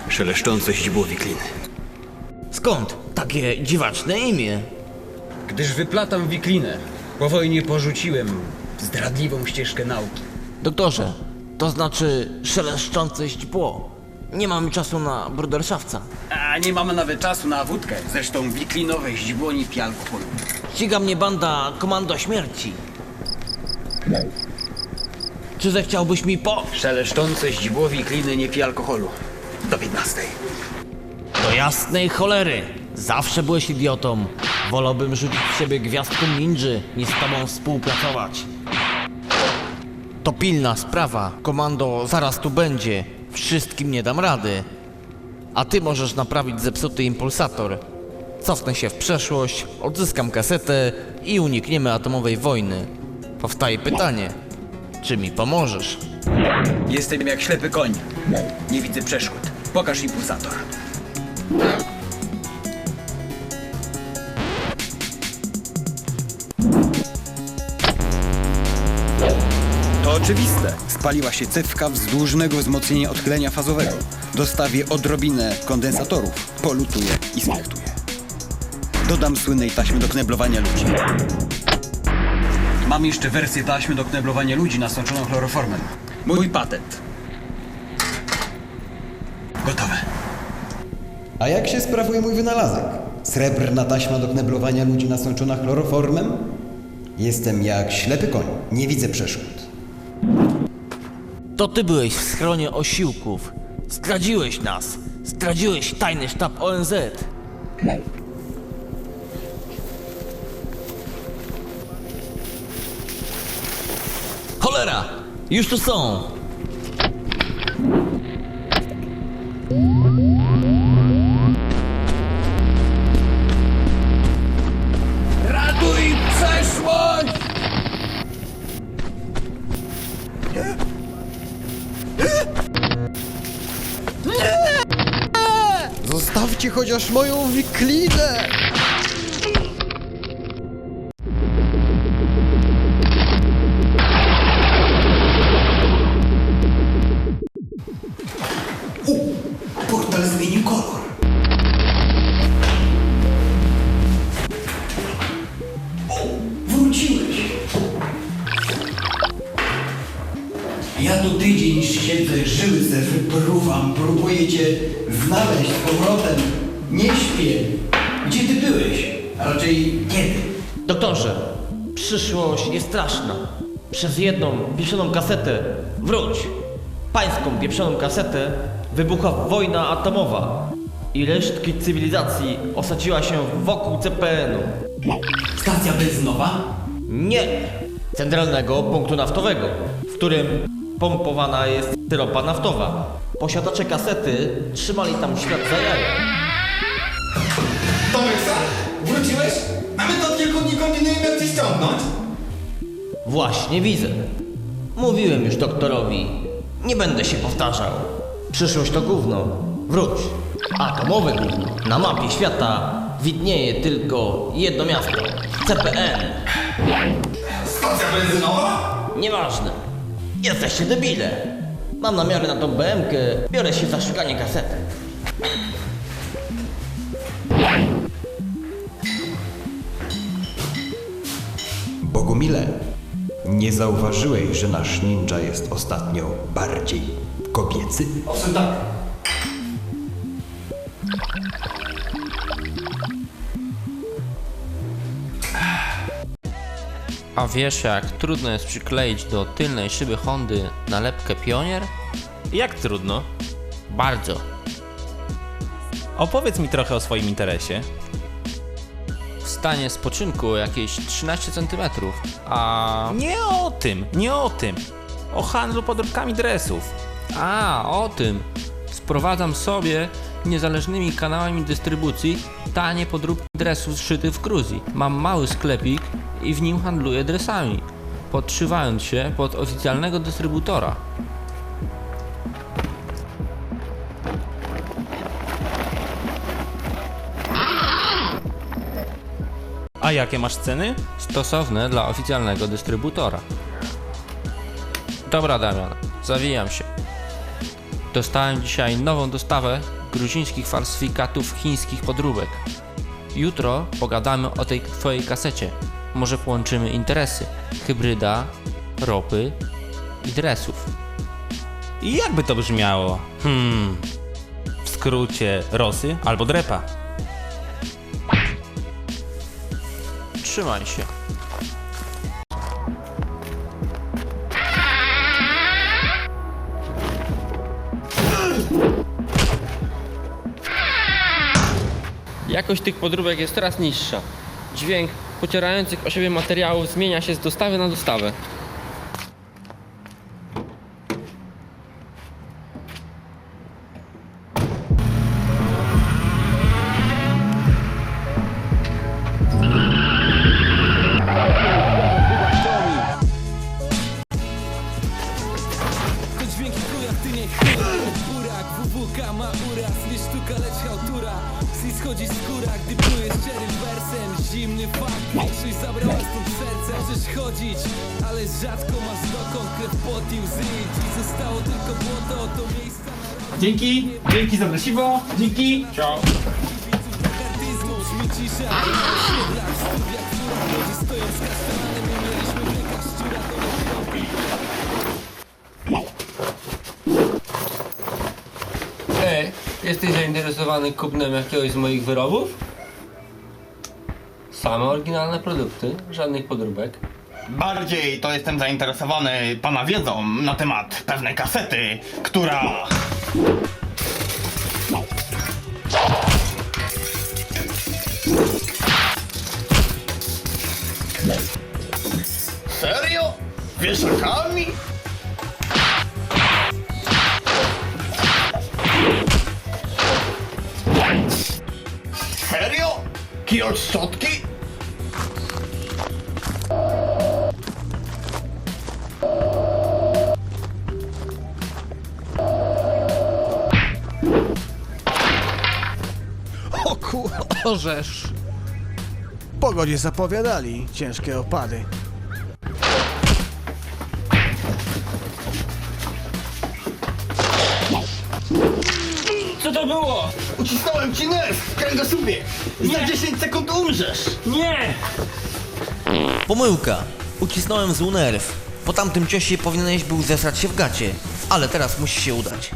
Szeleszczące Źdźbło Wikliny. Skąd takie dziwaczne imię? Gdyż wyplatam wiklinę. Po wojnie porzuciłem zdradliwą ścieżkę nauki. Doktorze, to znaczy szeleszczące źdźbło. Nie mamy czasu na bruderszafca. A nie mamy nawet czasu na wódkę. Zresztą wiklinowe źdźbło nie pije alkoholu. Ściga mnie banda Komando Śmierci. Czy zechciałbyś mi Szeleszczące źdźbło wikliny nie pije alkoholu. Do 15. Do jasnej cholery! Zawsze byłeś idiotą. Wolałbym rzucić w siebie gwiazdką ninży, niż z tobą współpracować. To pilna sprawa. Komando zaraz tu będzie. Wszystkim nie dam rady. A ty możesz naprawić zepsuty impulsator. Cofnę się w przeszłość, odzyskam kasetę i unikniemy atomowej wojny. Powstaje pytanie, czy mi pomożesz? Jestem jak ślepy koń. Nie widzę przeszkód. Pokaż impulsator. To oczywiste. Spaliła się cewka wzdłużnego wzmocnienia odchylenia fazowego. Dostawię odrobinę kondensatorów. Polutuję i splechtuję. Dodam słynnej taśmy do kneblowania ludzi. Mam jeszcze wersję taśmy do kneblowania ludzi nasączoną chloroformem. Mój patent. Gotowe. A jak się sprawuje mój wynalazek? Srebrna taśma do kneblowania ludzi nasączona chloroformem? Jestem jak ślepy koń. Nie widzę przeszkód. To ty byłeś w schronie osiłków. Zdradziłeś nas. Zdradziłeś tajny sztab ONZ. Cholera! Już tu są! Ratuj przeszłość! Zostawcie chociaż moją wiklinę! Portal zmienił kolor. Wróciłeś. Ja tu tydzień siedzę, żyły se wypruwam, próbuję cię znaleźć z powrotem. Nie śpię. Gdzie ty byłeś? A raczej kiedy? Doktorze, przyszłość jest straszna. Przez jedną pieprzoną kasetę, wróć, pańską pieprzoną kasetę, wybuchła wojna atomowa i resztki cywilizacji osadziła się wokół CPN-u. Stacja benzynowa? Nie! Centralnego punktu naftowego, w którym pompowana jest syropa naftowa. Posiadacze kasety trzymali tam świat za jaja. Tomek, wróciłeś? A my to od kilku dni kombinujemy, jak cię ściągnąć. Właśnie widzę. Mówiłem już doktorowi. Nie będę się powtarzał. Przyszłość to gówno. Wróć. Atomowe gówno. Na mapie świata widnieje tylko jedno miasto. CPN. Stacja benzynowa? Nieważne. Jesteście debile. Mam namiary na tą BM-kę. Biorę się za szukanie kasety. Bogumile, nie zauważyłeś, że nasz ninja jest ostatnio bardziej kobiecy? Owszem, tak. A wiesz, jak trudno jest przykleić do tylnej szyby Hondy nalepkę Pionier? Jak trudno? Bardzo. Opowiedz mi trochę o swoim interesie. W stanie spoczynku jakieś 13 cm, a... Nie o tym. O handlu podróbkami dresów. A, o tym. Sprowadzam sobie niezależnymi kanałami dystrybucji tanie podróbki dresów zszytych w Gruzji. Mam mały sklepik i w nim handluję dresami, podszywając się pod oficjalnego dystrybutora. A jakie masz ceny? Stosowne dla oficjalnego dystrybutora. Dobra, Damian, zawijam się. Dostałem dzisiaj nową dostawę gruzińskich falsyfikatów chińskich podróbek. Jutro pogadamy o tej twojej kasecie. Może połączymy interesy. Hybryda, ropy i dresów. I jakby to brzmiało? W skrócie Rosy albo Drepa. Trzymaj się. Jakość tych podróbek jest coraz niższa. Dźwięk pocierających o siebie materiałów zmienia się z dostawy na dostawę. To dźwięki kuja, ty nie chmura. Burak, WWK ma uraz, nie sztuka, lecz chałtura. Sis schodzi skóra, gdy plujesz szczerym wersem. Zimny fakt, większość zabrała stąd serce. Możesz chodzić, ale rzadko masz dokąd krew, pot i łzy. Dziś zostało tylko błoto, to miejsca na Dzięki za lesiwo, dzięki. Ciao. artyzmu. Brzmi cisza, na osiedlach, studiach, w których ludzi stoją z kasztelanem. My mieliśmy w rękach szczura, to nie robi. Jesteś zainteresowany kupnem jakiegoś z moich wyrobów? Same oryginalne produkty, żadnych podróbek. Bardziej to jestem zainteresowany pana wiedzą na temat pewnej kasety, która... Serio? Wieszakami? Serio? Kij od szczotki? O orzesz. W pogodzie zapowiadali ciężkie opady. Co to było? Ucisnąłem ci nerw w kręgosłupie. Za 10 sekund umrzesz. Nie! Pomyłka. Ucisnąłem zły nerw. Po tamtym ciosie powinieneś był zesrać się w gacie. Ale teraz musi się udać.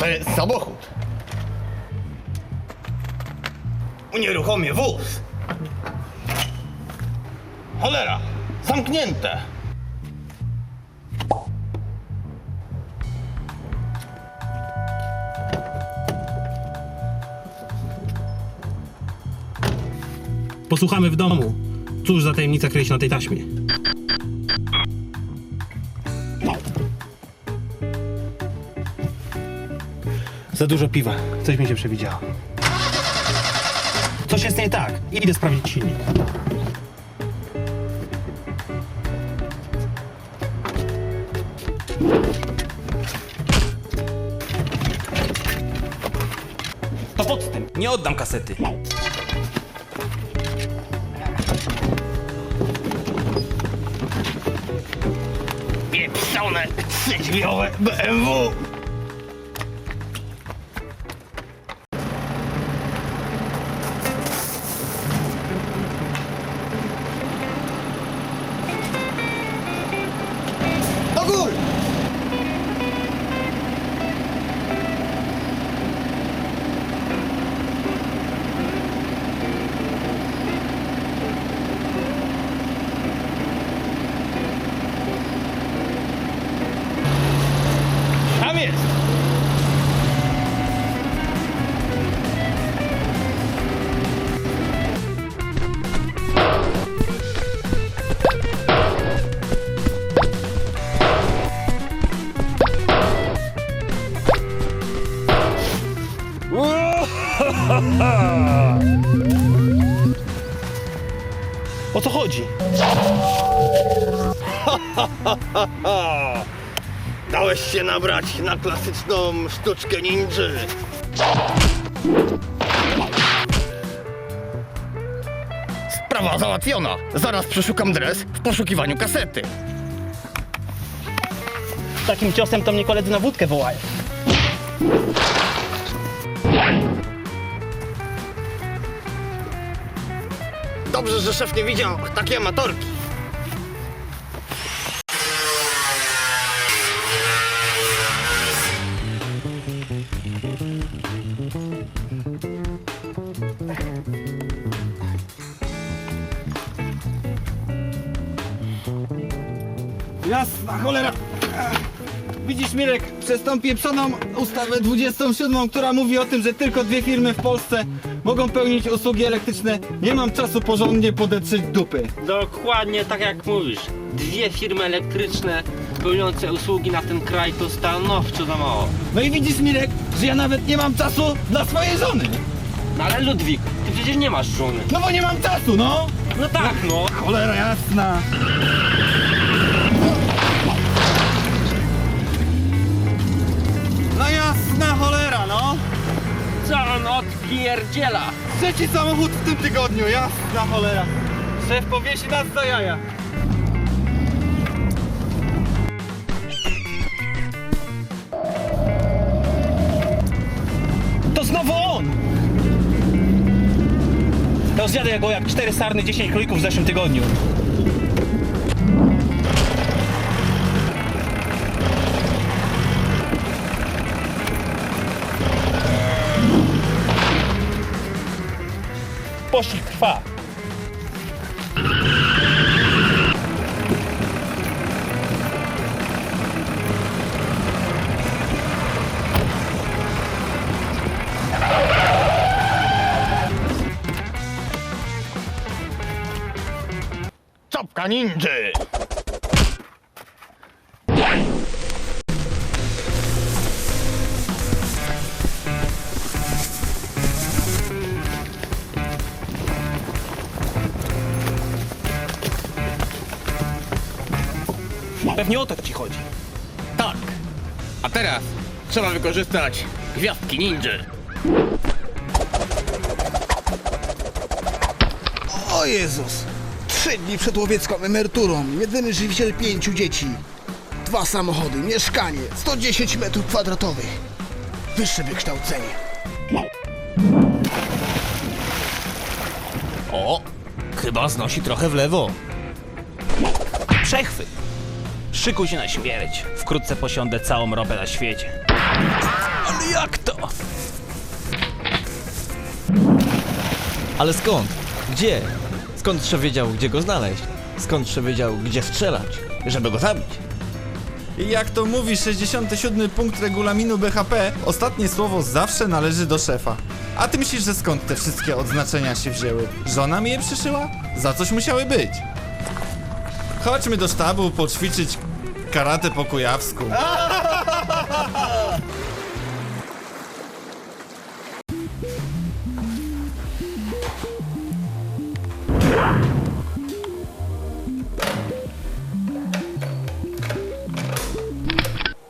To jest samochód. Unieruchomię wóz. Cholera, zamknięte. Posłuchamy w domu. Cóż za tajemnica kryje się na tej taśmie? Za dużo piwa. Coś mi się przewidziało. Coś jest nie tak. Idę sprawdzić silnik. To podstęp. Nie oddam kasety. Pieprzone, trzydrzwiowe BMW. Do góry! Tam jest! O co chodzi? Dałeś się nabrać na klasyczną sztuczkę ninży. Sprawa załatwiona. Zaraz przeszukam dres w poszukiwaniu kasety. Takim ciosem to mnie koledzy na wódkę wołają. Dobrze, że szef nie widział takiej amatorki. Jasna cholera! Widzisz, Mirek, przez tą pieprzoną ustawę 27, która mówi o tym, że tylko 2 firmy w Polsce mogą pełnić usługi elektryczne, nie mam czasu porządnie podetrzeć dupy. Dokładnie tak jak mówisz. 2 firmy elektryczne pełniące usługi na ten kraj to stanowczo za mało. No i widzisz, Mirek, że ja nawet nie mam czasu dla swojej żony. No ale Ludwik, ty przecież nie masz żony. No bo nie mam czasu, no! No tak, no. Cholera jasna! No jasna cholera, no! Co on odpierdziela? Trzeci samochód w tym tygodniu, jasna cholera! Szef powiesi nas za jaja. To znowu on! To zjadę go jak 4 sarny, 10 królików w zeszłym tygodniu. Pościg trwa. Czapka ninży! Pewnie o to ci chodzi. Tak. A teraz trzeba wykorzystać gwiazdki ninży. O Jezus! 3 dni przed łowiecką emeryturą, jedyny żywiciel 5 dzieci. 2 samochody, mieszkanie, 110 metrów kwadratowych. Wyższe wykształcenie. O, chyba znosi trochę w lewo. Przechwyt. Szykuj się na śmierć. Wkrótce posiądę całą ropę na świecie. Ale jak to? Ale skąd? Gdzie? Skąd szef wiedział, gdzie go znaleźć? Skąd szef wiedział, gdzie strzelać, żeby go zabić? I jak to mówi 67 punkt regulaminu BHP, ostatnie słowo zawsze należy do szefa. A ty myślisz, że skąd te wszystkie odznaczenia się wzięły? Żona mi je przyszyła? Za coś musiały być. Chodźmy do sztabu poćwiczyć karate po kujawsku.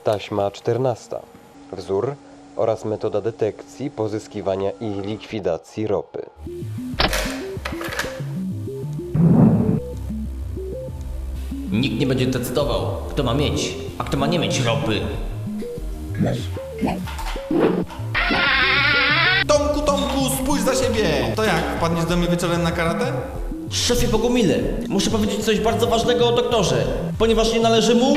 Taśma 14. Wzór oraz metoda detekcji, pozyskiwania i likwidacji ropy. Nikt nie będzie decydował, kto ma mieć, a kto ma nie mieć ropy. Tomku, spójrz za siebie! To jak, wpadniesz do mnie wieczorem na karate? Szefie Bogumile, muszę powiedzieć coś bardzo ważnego o doktorze, ponieważ nie należy mu...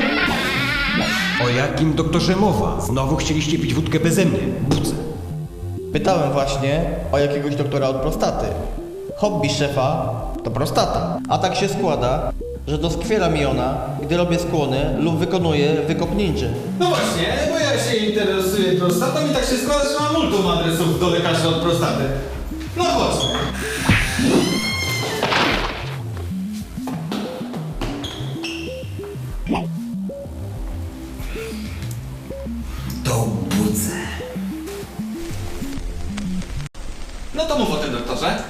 O jakim doktorze mowa? Znowu chcieliście pić wódkę beze mnie. Budzę. Pytałem właśnie o jakiegoś doktora od prostaty. Hobby szefa to prostata. A tak się składa, że doskwiera mi ona, gdy robię skłony lub wykonuję wykop ninja. No właśnie, bo ja się interesuję prostatą i tak się składa, że mam multum adresów do lekarzy od prostaty. No chodźmy. To budzę. No to mów o tym doktorze.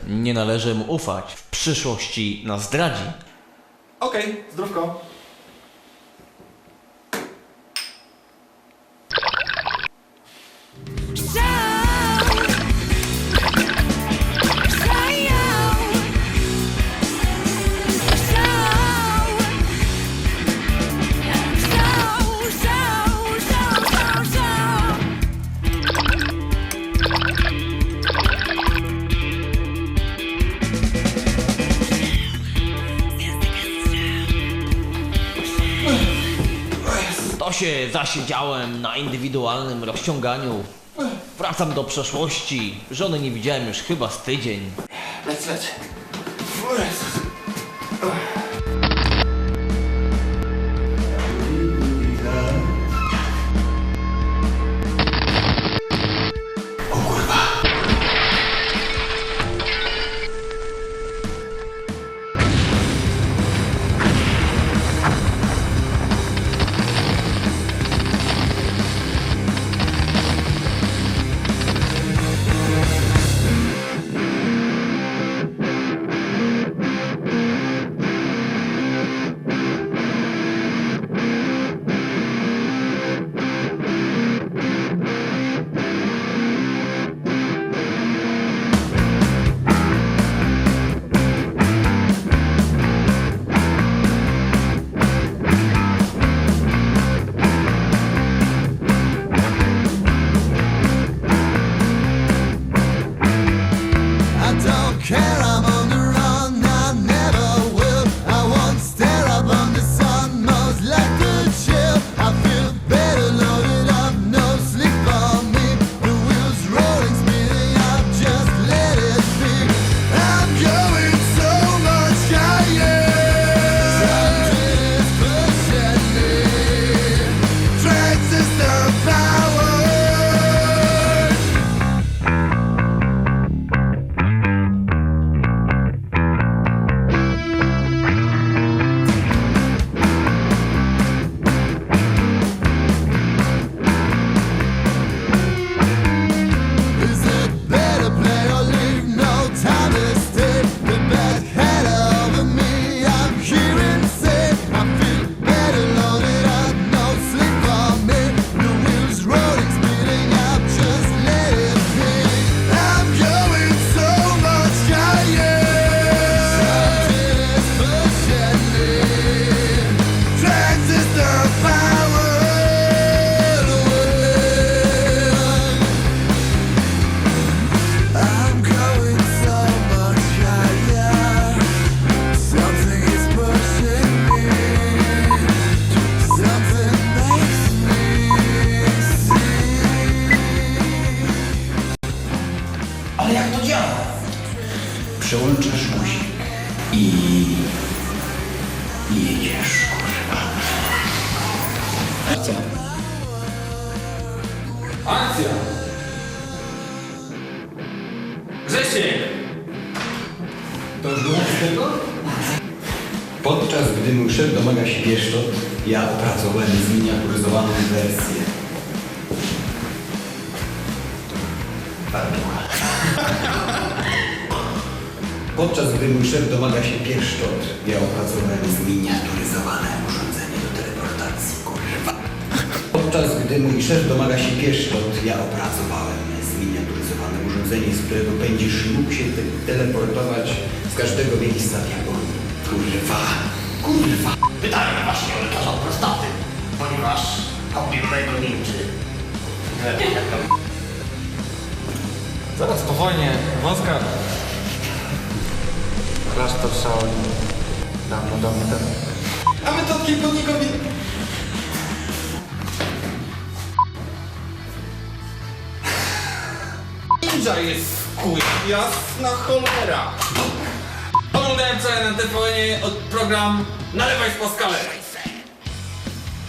Nie należy mu ufać. W przyszłości nas zdradzi. Okej, zdrówko. To się zasiedziałem na indywidualnym rozciąganiu. Wracam do przeszłości. Żony nie widziałem już chyba z tydzień. Leć. Jedziesz. Akcja! Grzesiek! To już było z tego? Podczas gdy mój szef domaga się pieszczot, ja opracowałem zminiaturyzowaną wersję. Podczas gdy mój szef domaga się pieszczot, ja opracowałem zminiaturyzowane urządzenie do teleportacji, kurwa. Podczas gdy mój szef domaga się pieszczot, ja opracowałem zminiaturyzowane urządzenie, z którego będziesz mógł się teleportować z każdego miejsca w Japonii. Kurwa. Kurwa. Pytałem właśnie o lekarza od prostaty, ponieważ hobby mojego ninży. Zaraz po wojnie wąska klasztor Shaolin dawno temu. A my to od kilku dni ninja jest kuj, jasna cholera. Oglądałem wczoraj na TVN program Nalewaj z Pascalem.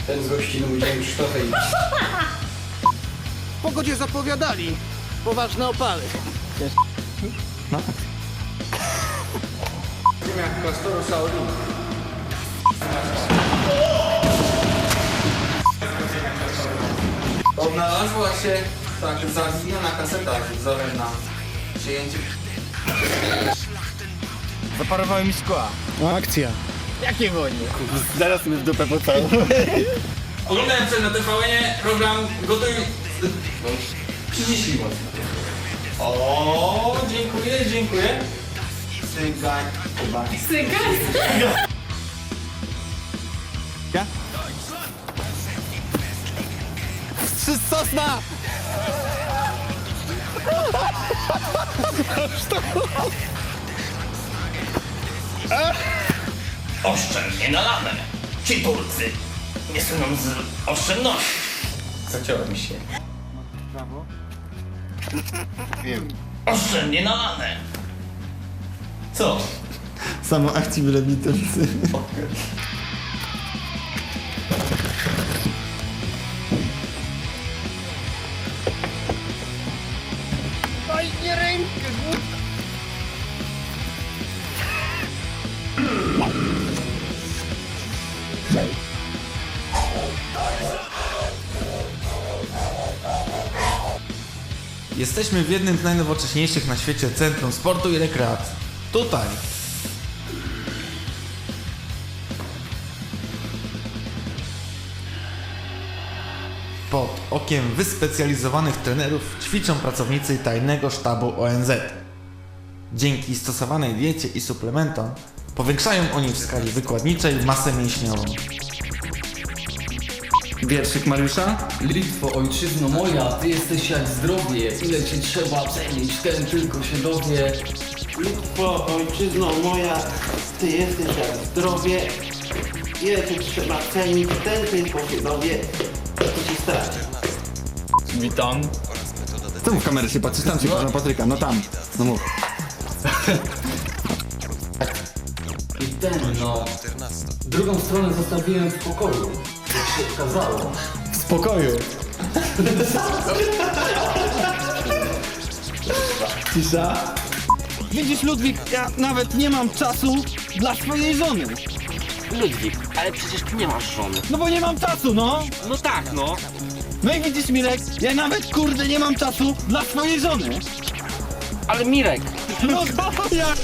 Ten z gościną udzielił Krzysztofej. W pogodzie zapowiadali poważne opały. No. Ziemia klasztoru Shaolin. Odnalazła się tak zawiniona kaseta z wzorem na przyjęcie. Zaparowały mi szkła. Akcja. Jakie wojny? Zaraz mnie w dupę pocałuję. Oglądałem wczoraj na TVN program Gotuj... Przyciśnij mocno. O, dziękuję. Sygań. Ja? Sosna! Oszczędnie nalane. Ci Turcy nie słyną z oszczędności. Zacięło mi się. Brawo. Wiem. Oszczędnie nalane. Co? Samo akcji wylewitujący. Oj, nie rękę! Jesteśmy w jednym z najnowocześniejszych na świecie centrum sportu i rekreacji. Tutaj. Pod okiem wyspecjalizowanych trenerów ćwiczą pracownicy tajnego sztabu ONZ. Dzięki stosowanej diecie i suplementom powiększają oni w skali wykładniczej masę mięśniową. Wierszyk Mariusza? Litwo, ojczyzno moja, ty jesteś jak zdrowie. Ile ci trzeba cenić, ten tylko się dowie. Litwo, ojczyzno moja, ty jesteś jak zdrowie. Ile cię trzeba cenić, ten tylko się dowie. To ci straci. Witam. Czemu w kamerę się patrzysz? Tam się patrzę na Patryka, no tam. No mów. I ten, no. Drugą stronę zostawiłem w pokoju. Jak się okazało. W spokoju. Cisza. Widzisz, Ludwik, ja nawet nie mam czasu dla swojej żony. Ludwik, ale przecież ty nie masz żony. No bo nie mam czasu, no. No tak, no. No i widzisz, Mirek, ja nawet, kurde, nie mam czasu dla swojej żony. Ale Mirek, No to jak?